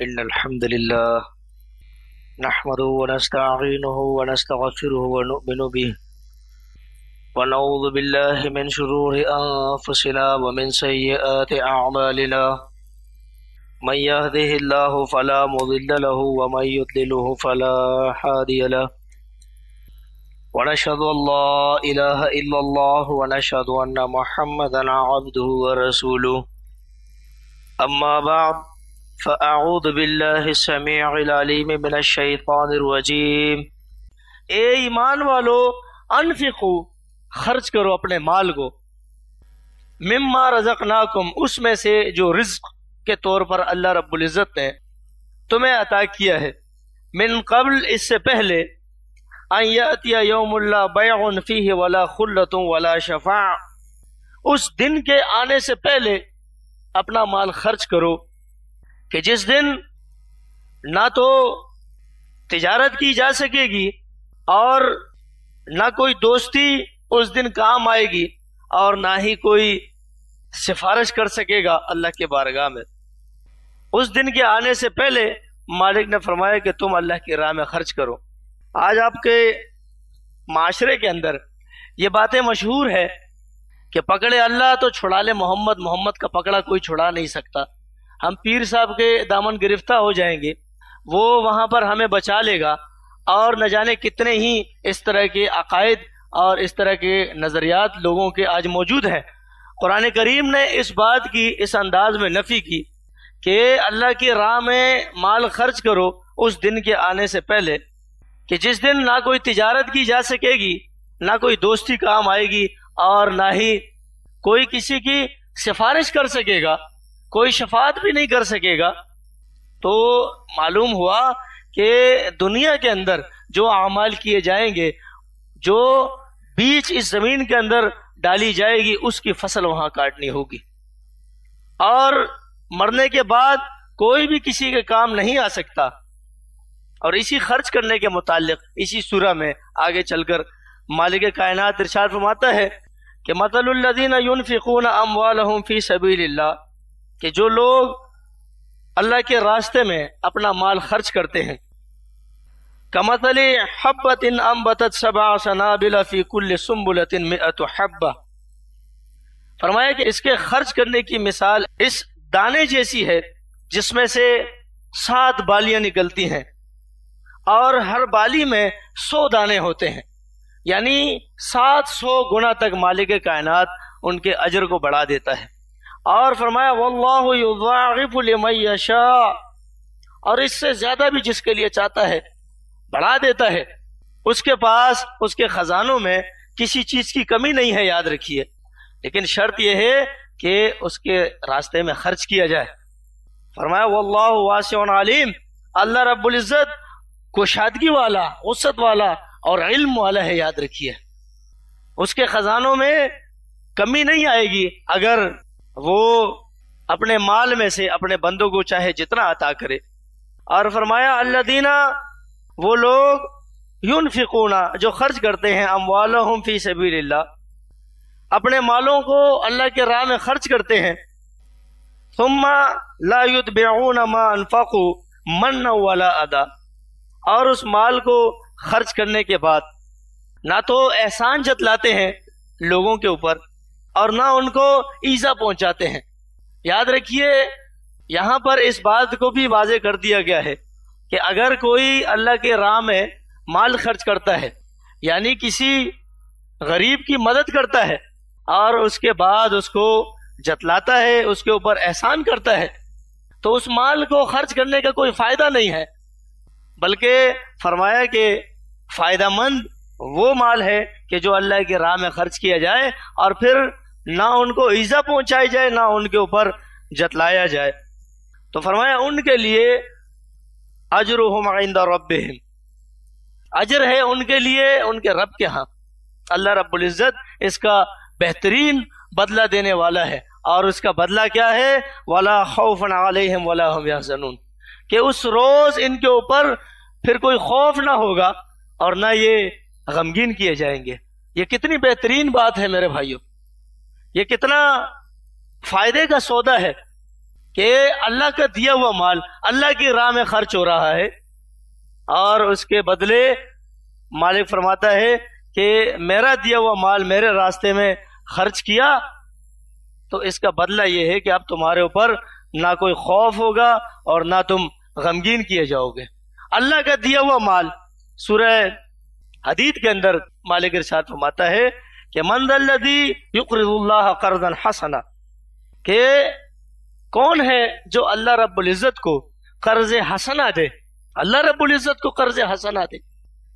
إن الحمد لله نحمده ونستعينه ونستغفره ونؤمن به ونعوذ بالله من شرور أنفسنا ومن سيئات أعمالنا من يهده الله فلا مضل له ومن يضلله فلا هادي له ونشهد أن لا إله إلا الله ونشهد أن محمدا عبده ورسوله أما بعد فأعوذ بالله السميع العليم من الشيطان الرجيم۔ اے ایمان والو، انفقو، خرچ کرو اپنے مال کو، مما رزقناکم، اس میں سے جو رزق کے طور پر اللہ رب العزت نے تمہیں عطا کیا ہے، من قبل، اس سے پہلے، ان یأتی یوم لا بیع فیہ ولا خلۃ ولا شفاع، اس دن کے آنے سے پہلے اپنا مال خرچ کرو کہ جس دن نہ تو تجارت کی جا سکے گی اور نہ کوئی دوستی اس دن کام آئے گی اور نہ ہی کوئی سفارش کر سکے گا اللہ کے بارگاہ میں۔ اس دن کے آنے سے پہلے مالک نے فرمایا کہ تم اللہ کی راہ میں خرچ کرو۔ آج آپ کے معاشرے کے اندر یہ باتیں مشہور ہے کہ پکڑے اللہ تو چھڑا لے محمد، محمد کا پکڑا کوئی چھڑا نہیں سکتا۔ ہم پیر صاحب کے دامن گرفتہ ہو جائیں گے، وہ وہاں پر ہمیں بچا لے گا، اور نہ جانے کتنے ہی اس طرح کے عقائد اور اس طرح کے نظریات لوگوں کے آج موجود ہیں۔ قرآن کریم نے اس بات کی اس انداز میں نفی کی کہ اللہ کی راہ میں مال خرچ کرو اس دن کے آنے سے پہلے کہ جس دن نہ کوئی تجارت کی جا سکے گی، نہ کوئی دوستی کام آئے گی اور نہ ہی کوئی کسی کی سفارش کر سکے گا، کوئی شفاعت بھی نہیں کر سکے گا۔ تو معلوم ہوا کہ دنیا کے اندر جو اعمال کیے جائیں گے، جو بیج اس زمین کے اندر ڈالی جائے گی، اس کی فصل وہاں کاٹنی ہوگی، اور مرنے کے بعد کوئی بھی کسی کے کام نہیں آ سکتا۔ اور اسی خرچ کرنے کے متعلق اسی سورہ میں آگے چل کر مالک کائنات ارشاد فرماتا ہے کہ مثل الذین ينفقون اموالهم فی سبیل اللہ، کہ جو لوگ اللہ کے راستے میں اپنا مال خرچ کرتے ہیں، کمثل حبۃ انبتت سبع سنابل فی کل سنبلۃ مئۃ حبۃ، فرمایا کہ اس کے خرچ کرنے کی مثال اس دانے جیسی ہے جس میں سے 7 بالیاں نکلتی ہیں اور ہر بالی میں 100 دانے ہوتے ہیں، یعنی 700 گنا تک مالک کائنات ان کے اجر کو بڑھا دیتا ہے۔ اور فرمایا واللہ یضاعف لمن یشاء، اور اس سے زیادہ بھی جس کے لیے چاہتا ہے بڑھا دیتا ہے۔ اس کے پاس اس کے خزانوں میں کسی چیز کی کمی نہیں ہے، یاد رکھیے، لیکن شرط یہ ہے کہ اس کے راستے میں خرچ کیا جائے۔ فرمایا واللہ واسع علیم، اللہ رب العزت کشادگی والا، وسعت والا اور علم والا ہے، یاد رکھیے۔ اس کے خزانوں میں کمی نہیں آئے گی اگر وہ اپنے مال میں سے اپنے بندوں کو چاہے جتنا عطا کرے۔ اور فرمایا الذین، وہ لوگ، ينفقون، جو خرچ کرتے ہیں، اموالہم فی سبیل اللہ، اپنے مالوں کو اللہ کے راہ میں خرچ کرتے ہیں، ثم لا يتبعون ما انفقوا منا ولا اذى، اور اس مال کو خرچ کرنے کے بعد نہ تو احسان جتلاتے ہیں لوگوں کے اوپر اور نہ ان کو ایذا پہنچاتے ہیں۔ یاد رکھیے، یہاں پر اس بات کو بھی واضح کر دیا گیا ہے کہ اگر کوئی اللہ کے راہ میں مال خرچ کرتا ہے، یعنی کسی غریب کی مدد کرتا ہے اور اس کے بعد اس کو جتلاتا ہے، اس کے اوپر احسان کرتا ہے، تو اس مال کو خرچ کرنے کا کوئی فائدہ نہیں ہے، بلکہ فرمایا کہ فائدہ مند وہ مال ہے کہ جو اللہ کی راہ میں خرچ کیا جائے اور پھر نہ ان کو ایذا پہنچائی جائے، نہ ان کے اوپر جتلایا جائے۔ تو فرمایا ان کے لیے اجرہم عند ربہم، اجر ہے ان کے لیے ان کے رب کے ہاں۔ اللہ رب العزت اس کا بہترین بدلہ دینے والا ہے، اور اس کا بدلہ کیا ہے؟ ولا خوف علیہم ولا هم یحزنون، کہ اس روز ان کے اوپر پھر کوئی خوف نہ ہوگا اور نہ یہ غمگین کیے جائیں گے۔ یہ کتنی بہترین بات ہے میرے بھائیوں، یہ کتنا فائدے کا سودا ہے کہ اللہ کا دیا ہوا مال اللہ کی راہ میں خرچ ہو رہا ہے، اور اس کے بدلے مالک فرماتا ہے کہ میرا دیا ہوا مال میرے راستے میں خرچ کیا، تو اس کا بدلہ یہ ہے کہ اب تمہارے اوپر نہ کوئی خوف ہوگا اور نہ تم غمگین کیے جاؤ گے۔ اللہ کا دیا ہوا مال، سورہ حدید کے اندر مالک ارشاد فرماتا ہے کہ من ذا الذی یقرض اللہ قرضا حسنا، کہ کون ہے جو اللہ رب العزت کو قرض حسنا دے، اللہ رب العزت کو قرض حسنا دے۔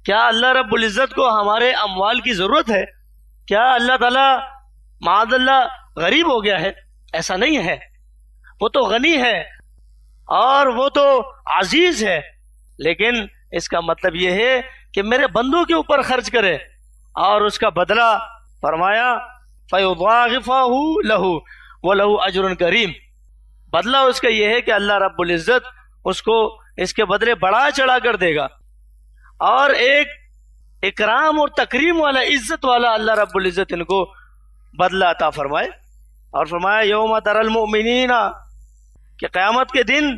کیا اللہ رب العزت کو ہمارے اموال کی ضرورت ہے؟ کیا اللہ تعالیٰ معاذ اللہ غریب ہو گیا ہے؟ ایسا نہیں ہے، وہ تو غنی ہے اور وہ تو عزیز ہے، لیکن اس کا مطلب یہ ہے کہ میرے بندوں کے اوپر خرچ کرے اور اس کا بدلہ فرمایا فَيُضَاعِفَهُ لَهُ وَلَهُ أَجْرٌ کریم، بدلہ اس کا یہ ہے کہ اللہ رب العزت اس کو اس کے بدلے بڑا چڑھا کر دے گا، اور ایک اکرام اور تکریم والا، عزت والا اللہ رب العزت ان کو بدلہ عطا فرمائے۔ اور فرمایا یوم تری المؤمنین، کہ قیامت کے دن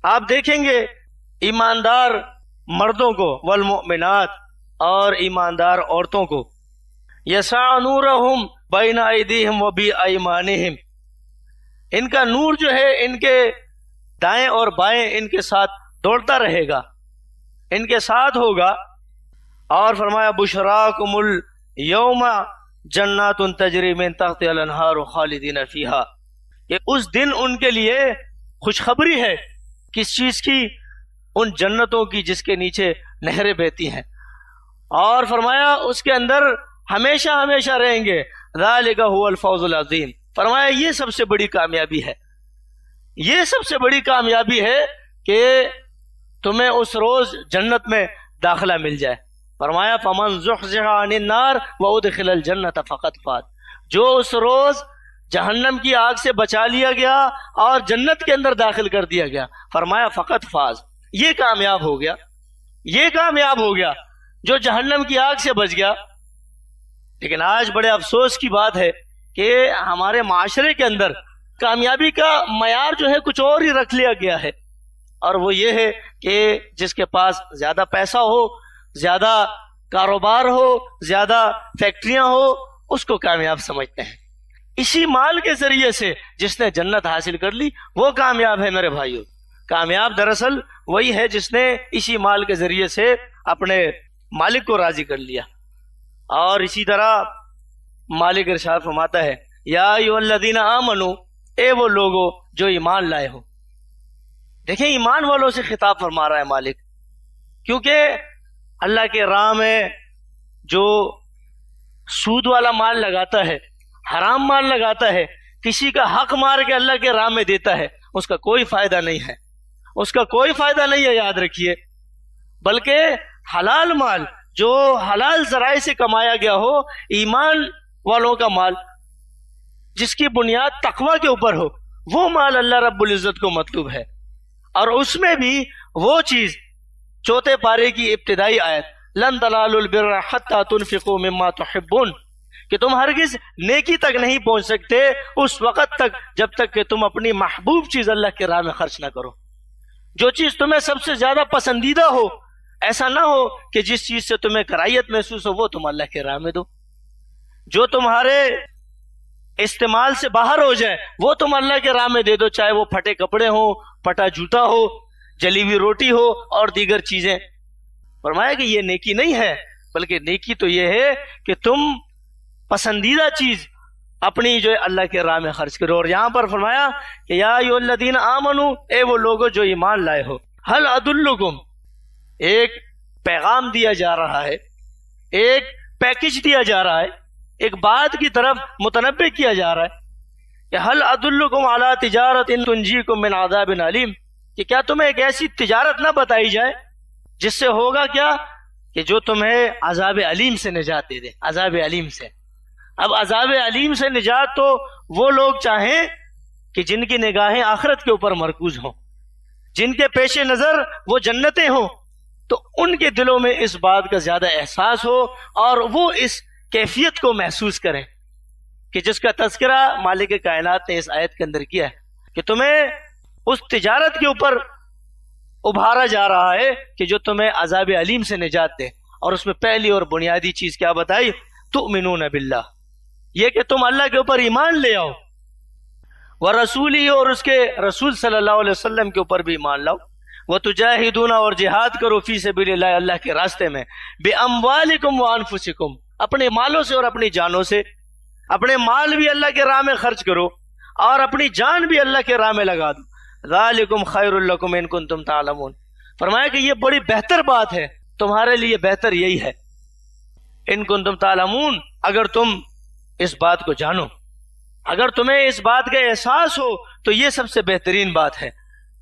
آپ دیکھیں گے ایماندار مردوں کو، والمؤمنات، اور ایماندار عورتوں کو، یسعی نورہم بین ایدیہم وبایمانہم، ان کا نور جو ہے ان کے دائیں اور بائیں ان کے ساتھ دوڑتا رہے گا، ان کے ساتھ ہوگا۔ اور فرمایا بشراکم الیوم جنات تجری من تحتها الانہار خالدین فیہا، کہ اس دن ان کے لیے خوشخبری ہے، کس چیز کی؟ ان جنتوں کی جس کے نیچے نہریں بہتی ہیں، اور فرمایا اس کے اندر ہمیشہ ہمیشہ رہیں گے، ذالک هو الفوز العظیم، فرمایا یہ سب سے بڑی کامیابی ہے، یہ سب سے بڑی کامیابی ہے کہ تمہیں اس روز جنت میں داخلہ مل جائے۔ فرمایا فمن زحزح عن النار وادخل الجنت فقد فاز، جو اس روز جہنم کی آگ سے بچا لیا گیا اور جنت کے اندر داخل کر دیا گیا، فرمایا فقط فاز، یہ کامیاب ہو گیا، یہ کامیاب ہو گیا جو جہنم کی آگ سے بچ گیا۔ لیکن آج بڑے افسوس کی بات ہے کہ ہمارے معاشرے کے اندر کامیابی کا معیار جو ہے کچھ اور ہی رکھ لیا گیا ہے، اور وہ یہ ہے کہ جس کے پاس زیادہ پیسہ ہو، زیادہ کاروبار ہو، زیادہ فیکٹریاں ہو، اس کو کامیاب سمجھتے ہیں۔ اسی مال کے ذریعے سے جس نے جنت حاصل کر لی وہ کامیاب ہے میرے بھائیوں۔ کامیاب دراصل وہی ہے جس نے اسی مال کے ذریعے سے اپنے مالک کو راضی کر لیا۔ اور اسی طرح مالک ارشاد فرماتا ہے یا ایھا الذین آمنو، اے وہ لوگو جو ایمان لائے ہو۔ دیکھیں ایمان والوں سے خطاب فرما رہا ہے مالک، کیونکہ اللہ کے راہ میں جو سود والا مال لگاتا ہے، حرام مال لگاتا ہے، کسی کا حق مار کے اللہ کے راہ میں دیتا ہے، اس کا کوئی فائدہ نہیں ہے، اس کا کوئی فائدہ نہیں ہے، یاد رکھیے۔ بلکہ حلال مال جو حلال ذرائع سے کمایا گیا ہو، ایمان والوں کا مال جس کی بنیاد تقوی کے اوپر ہو، وہ مال اللہ رب العزت کو مطلوب ہے۔ اور اس میں بھی وہ چیز، چوتھے پارے کی ابتدائی آیت لن تنالوا البر حتى تنفقوا مما تحبون، کہ تم ہرگز نیکی تک نہیں پہنچ سکتے اس وقت تک جب تک کہ تم اپنی محبوب چیز اللہ کے راہ میں خرچ نہ کرو۔ جو چیز تمہیں سب سے زیادہ پسندیدہ ہو، ایسا نہ ہو کہ جس چیز سے تمہیں کراہیت محسوس ہو وہ تم اللہ کے راہ میں دو۔ جو تمہارے استعمال سے باہر ہو جائے وہ تم اللہ کے راہ میں دے دو، چاہے وہ پھٹے کپڑے ہوں، پھٹا جوتا ہو، جلی ہوئی روٹی ہو اور دیگر چیزیں۔ فرمایا کہ یہ نیکی نہیں ہے، بلکہ نیکی تو یہ ہے کہ تم پسندیدہ چیز اپنی جو ہے اللہ کے راہ میں خرچ کرو۔ اور یہاں پر فرمایا کہ یا ایھا الذین آمنو، اے وہ لوگو جو ایمان لائے ہو، ہل ادلکم، ایک پیغام دیا جا رہا ہے، ایک پیکج دیا جا رہا ہے، ایک بات کی طرف متنبہ کیا جا رہا ہے کہ ہل ادلکم علی تجارت تنجیکم من عذاب علیم، کہ کیا تمہیں ایک ایسی تجارت نہ بتائی جائے جس سے ہوگا کیا کہ جو تمہیں عذاب علیم سے نجات دے دے، عذاب علیم سے۔ اب عذاب علیم سے نجات تو وہ لوگ چاہیں کہ جن کی نگاہیں آخرت کے اوپر مرکوز ہوں، جن کے پیش نظر وہ جنتیں ہوں، تو ان کے دلوں میں اس بات کا زیادہ احساس ہو اور وہ اس کیفیت کو محسوس کریں کہ جس کا تذکرہ مالک کائنات نے اس آیت کے اندر کیا ہے کہ تمہیں اس تجارت کے اوپر ابھارا جا رہا ہے کہ جو تمہیں عذاب علیم سے نجات دے. اور اس میں پہلی اور بنیادی چیز کیا بتائی؟ تؤمنون باللہ، یہ کہ تم اللہ کے اوپر ایمان لے آؤ، ورسولی، اور اس کے رسول صلی اللہ علیہ وسلم کے اوپر بھی ایمان لاؤ، وتجاہدون، اور جہاد کرو، فی سبیل اللہ، اللہ کے راستے میں، باموالکم وانفسکم، اپنے مالوں سے اور اپنی جانوں سے. اپنے مال بھی اللہ کے راہ میں خرچ کرو اور اپنی جان بھی اللہ کے راہ میں لگا دو. ذالکم خیر لکم ان کنتم تعلمون، فرمایا کہ یہ بڑی بہتر بات ہے، تمہارے لیے بہتر یہی ہے. ان کنتم تعلمون، اگر تم اس بات کو جانو، اگر تمہیں اس بات کا احساس ہو تو یہ سب سے بہترین بات ہے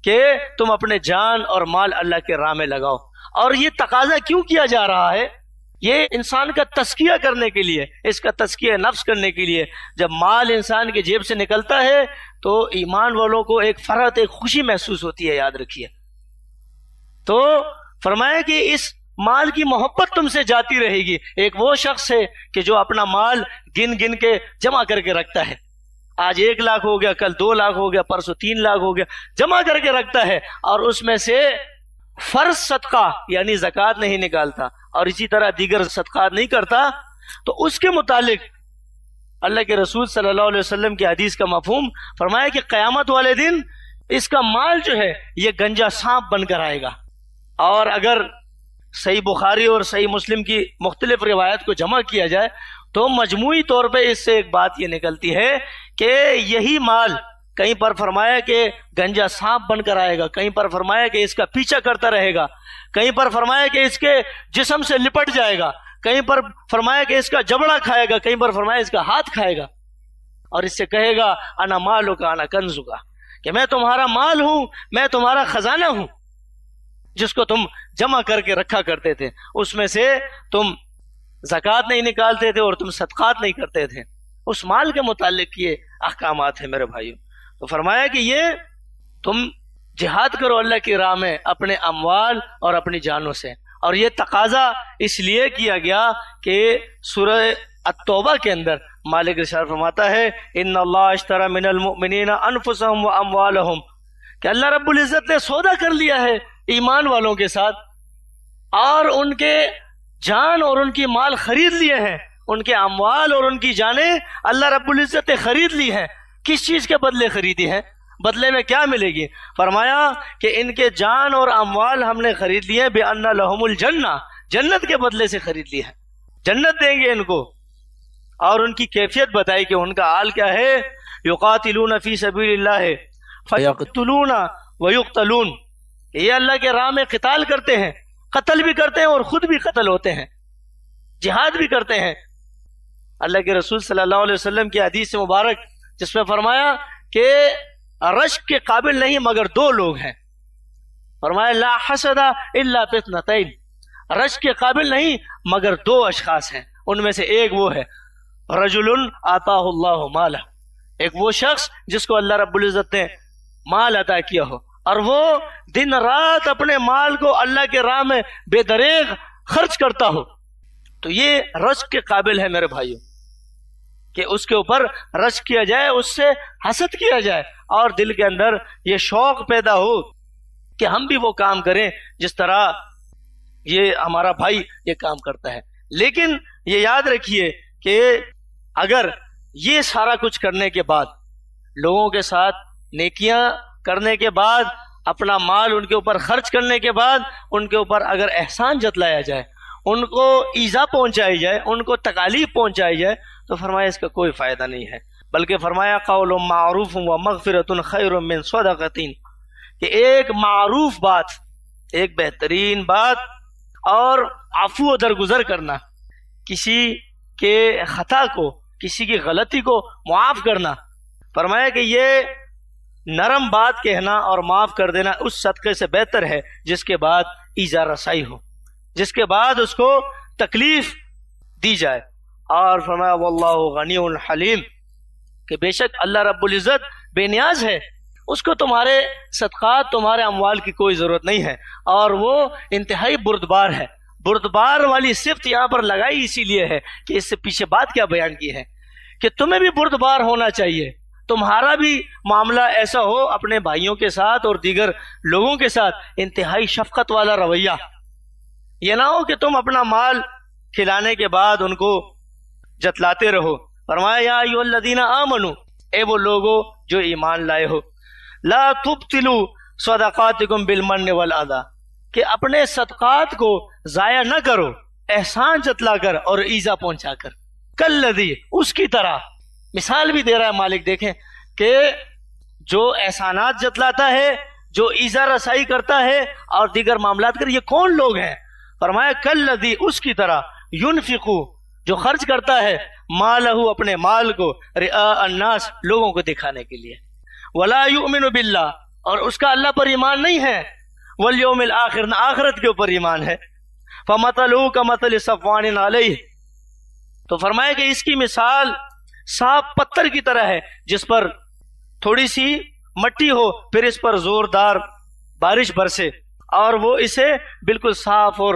کہ تم اپنے جان اور مال اللہ کے راہ میں لگاؤ. اور یہ تقاضا کیوں کیا جا رہا ہے؟ یہ انسان کا تزکیہ کرنے کے لیے، اس کا تزکیہ نفس کرنے کے لیے. جب مال انسان کی جیب سے نکلتا ہے تو ایمان والوں کو ایک فرحت، ایک خوشی محسوس ہوتی ہے، یاد رکھیے. تو فرمایا کہ اس مال کی محبت تم سے جاتی رہے گی. ایک وہ شخص ہے کہ جو اپنا مال گن گن کے جمع کر کے رکھتا ہے، آج 1 لاکھ ہو گیا، کل 2 لاکھ ہو گیا، پرسوں 3 لاکھ ہو گیا، جمع کر کے رکھتا ہے، اور اس میں سے فرض صدقہ یعنی زکوٰۃ نہیں نکالتا اور اسی طرح دیگر صدقات نہیں کرتا. تو اس کے متعلق اللہ کے رسول صلی اللہ علیہ وسلم کی حدیث کا مفہوم فرمایا کہ قیامت والے دن اس کا مال جو ہے یہ گنجا سانپ بن کر آئے گا. اور اگر صحیح بخاری اور صحیح مسلم کی مختلف روایت کو جمع کیا جائے تو مجموعی طور پہ اس سے ایک بات یہ نکلتی ہے کہ یہی مال، کہیں پر فرمایا کہ گنجا سانپ بن کر آئے گا، کہیں پر فرمایا کہ اس کا پیچھا کرتا رہے گا، کہیں پر فرمایا کہ اس کے جسم سے لپٹ جائے گا، کہیں پر فرمایا کہ اس کا جبڑا کھائے گا، کہیں پر فرمایا اس کا ہاتھ کھائے گا، اور اس سے کہے گا انا مالک انا کنزک، کہ میں تمہارا مال ہوں، میں تمہارا خزانہ ہوں، جس کو تم جمع کر کے رکھا کرتے تھے، اس میں سے تم زکوٰۃ نہیں نکالتے تھے اور تم صدقات نہیں کرتے تھے. اس مال کے متعلق یہ احکامات ہیں میرے بھائیوں. تو فرمایا کہ یہ تم جہاد کرو اللہ کی راہ میں اپنے اموال اور اپنی جانوں سے. اور یہ تقاضا اس لیے کیا گیا کہ سورہ التوبہ کے اندر مالک ارشاد فرماتا ہے ان اللہ اشتری من المؤمنین انفسهم واموالهم، کہ اللہ رب العزت نے سودا کر لیا ہے ایمان والوں کے ساتھ، اور ان کے جان اور ان کی مال خرید لیے ہیں، ان کے اموال اور ان کی جانیں اللہ رب العزت نے خرید لی ہیں. کس چیز کے بدلے خریدی ہیں؟ بدلے میں کیا ملے گی؟ فرمایا کہ ان کے جان اور اموال ہم نے خرید لیے ہیں بِأَنَّ لَهُمُ الْجَنَّةَ، جنت کے بدلے سے خرید لی ہے، جنت دیں گے ان کو. اور ان کی کیفیت بتائی کہ ان کا حال کیا ہے، یقاتلون فی سبیل اللہ فیقتلون ویقتلون، کہ یہ اللہ کے راہ میں قتال کرتے ہیں، قتل بھی کرتے ہیں اور خود بھی قتل ہوتے ہیں، جہاد بھی کرتے ہیں. اللہ کے رسول صلی اللہ علیہ وسلم کی حدیث مبارک جس میں فرمایا کہ رشک کے قابل نہیں مگر 2 لوگ ہیں. فرمایا لا حسد الا فتنتین، رشک کے قابل نہیں مگر 2 اشخاص ہیں، ان میں سے ایک وہ ہے رجل آتاہ اللہ مالہ، ایک وہ شخص جس کو اللہ رب العزت نے مال عطا کیا ہو اور وہ دن رات اپنے مال کو اللہ کے راہ میں بے دریغ خرچ کرتا ہو. تو یہ رشک کے قابل ہے میرے بھائیوں، کہ اس کے اوپر رشک کیا جائے، اس سے حسد کیا جائے اور دل کے اندر یہ شوق پیدا ہو کہ ہم بھی وہ کام کریں جس طرح یہ ہمارا بھائی یہ کام کرتا ہے. لیکن یہ یاد رکھیے کہ اگر یہ سارا کچھ کرنے کے بعد، لوگوں کے ساتھ نیکیاں کرنے کے بعد، اپنا مال ان کے اوپر خرچ کرنے کے بعد، ان کے اوپر اگر احسان جتلایا جائے، ان کو ایذا پہنچائی جائے، ان کو تکالیف پہنچائی جائے، تو فرمایا اس کا کوئی فائدہ نہیں ہے. بلکہ فرمایا قول معروف و مغفرۃ خیر من صدقۃ، کہ ایک معروف بات، ایک بہترین بات اور عفو و درگزر کرنا، کسی کے خطا کو، کسی کی غلطی کو معاف کرنا، فرمایا کہ یہ نرم بات کہنا اور معاف کر دینا اس صدقے سے بہتر ہے جس کے بعد ایذا رسائی ہو، جس کے بعد اس کو تکلیف دی جائے. اور فرمایا واللہ غنی حلیم، کہ بے شک اللہ رب العزت بے نیاز ہے، اس کو تمہارے صدقات، تمہارے اموال کی کوئی ضرورت نہیں ہے، اور وہ انتہائی بردبار ہے. بردبار والی صفت یہاں پر لگائی اسی لیے ہے کہ اس سے پیچھے بات کیا بیان کی ہے کہ تمہیں بھی بردبار ہونا چاہیے، تمہارا بھی معاملہ ایسا ہو اپنے بھائیوں کے ساتھ اور دیگر لوگوں کے ساتھ انتہائی شفقت والا رویہ. یہ نہ ہو کہ تم اپنا مال کھلانے کے بعد ان کو جتلاتے رہو. فرمایا یا ایھا الذین آمنو، اے وہ لوگو جو ایمان لائے ہو، لا تبطلوا صدقاتکم بالمن والاذی، کہ اپنے صدقات کو ضائع نہ کرو احسان جتلا کر اور ایذا پہنچا کر. کالذی، اس کی طرح. مثال بھی دے رہا ہے مالک، دیکھیں کہ جو احسانات جتلاتا ہے، جو ایذا رسائی کرتا ہے اور دیگر معاملات کر، یہ کون لوگ ہیں؟ فرمایا کالذی، اس کی طرح، ينفقو، جو خرچ کرتا ہے، مالہ، اپنے مال کو، رئاء الناس، لوگوں کو دکھانے کے لیے، ولا یؤمن باللہ، اور اس کا اللہ پر ایمان نہیں ہے، والیوم الآخر، نہ آخرت کے اوپر ایمان ہے. فمثلہ کمثل صفوان علیہ، تو فرمایا کہ اس کی مثال صاف پتھر کی طرح ہے جس پر تھوڑی سی مٹی ہو، پھر اس پر زوردار بارش برسے اور وہ اسے بالکل صاف اور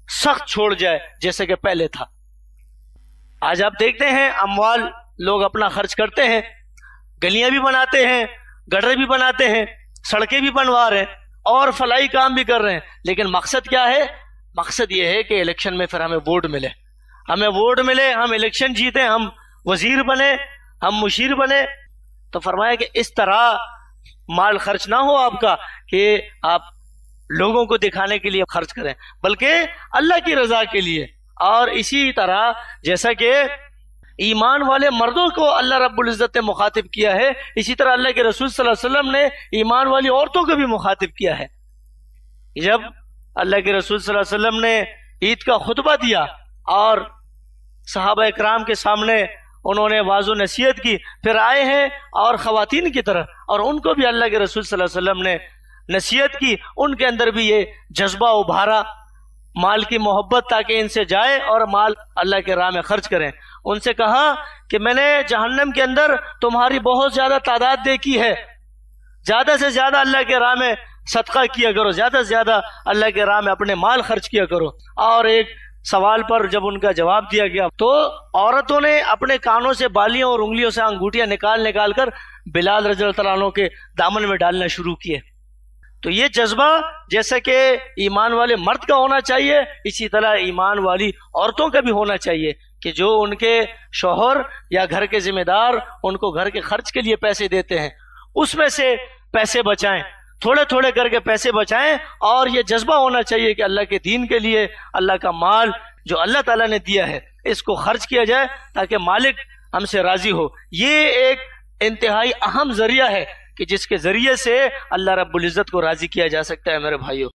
سخت چھوڑ جائے جیسے کہ پہلے تھا. آج آپ دیکھتے ہیں اموال لوگ اپنا خرچ کرتے ہیں، گلیاں بھی بناتے ہیں، گڈر بھی بناتے ہیں، سڑکیں بھی بنوا رہے ہیں اور فلاحی کام بھی کر رہے ہیں، لیکن مقصد کیا ہے؟ مقصد یہ ہے کہ الیکشن میں پھر ہمیں ووٹ ملے، ہم الیکشن جیتے، ہم وزیر بنے، ہم مشیر بنے. تو فرمایا کہ اس طرح مال خرچ نہ ہو آپ کا کہ آپ لوگوں کو دکھانے کے لیے خرچ کریں، بلکہ اللہ کی رضا کے لیے. اور اسی طرح جیسا کہ ایمان والے مردوں کو اللہ رب العزت نے مخاطب کیا ہے، اسی طرح اللہ کے رسول صلی اللہ علیہ وسلم نے ایمان والی عورتوں کو بھی مخاطب کیا ہے. جب اللہ کے رسول صلی اللہ علیہ وسلم نے عید کا خطبہ دیا اور صحابہ اکرام کے سامنے انہوں نے واعظ و نصیحت کی، پھر آئے ہیں اور خواتین کی طرف، اور ان کو بھی اللہ کے رسول صلی اللہ علیہ وسلم نے نصیحت کی. ان کے اندر بھی یہ جذبہ ابھارا مال کی محبت، تاکہ ان سے جائے اور مال اللہ کے راہ میں خرچ کریں. ان سے کہا کہ میں نے جہنم کے اندر تمہاری بہت زیادہ تعداد دیکھی ہے، زیادہ سے زیادہ اللہ کے راہ میں صدقہ کیا کرو، زیادہ سے زیادہ اللہ کے راہ میں اپنے مال خرچ کیا کرو. اور ایک سوال پر جب ان کا جواب دیا گیا تو عورتوں نے اپنے کانوں سے بالیاں اور انگلیوں سے انگوٹیاں نکال کر بلال رضی اللہ عنہ کے دامن میں ڈالنا شروع کیے. تو یہ جذبہ جیسا کہ ایمان والے مرد کا ہونا چاہیے، اسی طرح ایمان والی عورتوں کا بھی ہونا چاہیے کہ جو ان کے شوہر یا گھر کے ذمہ دار ان کو گھر کے خرچ کے لیے پیسے دیتے ہیں، اس میں سے پیسے بچائیں، تھوڑے تھوڑے کر کے پیسے بچائیں. اور یہ جذبہ ہونا چاہیے کہ اللہ کے دین کے لیے اللہ کا مال جو اللہ تعالیٰ نے دیا ہے اس کو خرچ کیا جائے تاکہ مالک ہم سے راضی ہو. یہ ایک انتہائی اہم ذریعہ ہے کہ جس کے ذریعے سے اللہ رب العزت کو راضی کیا جا سکتا ہے. میرے بھائیوں،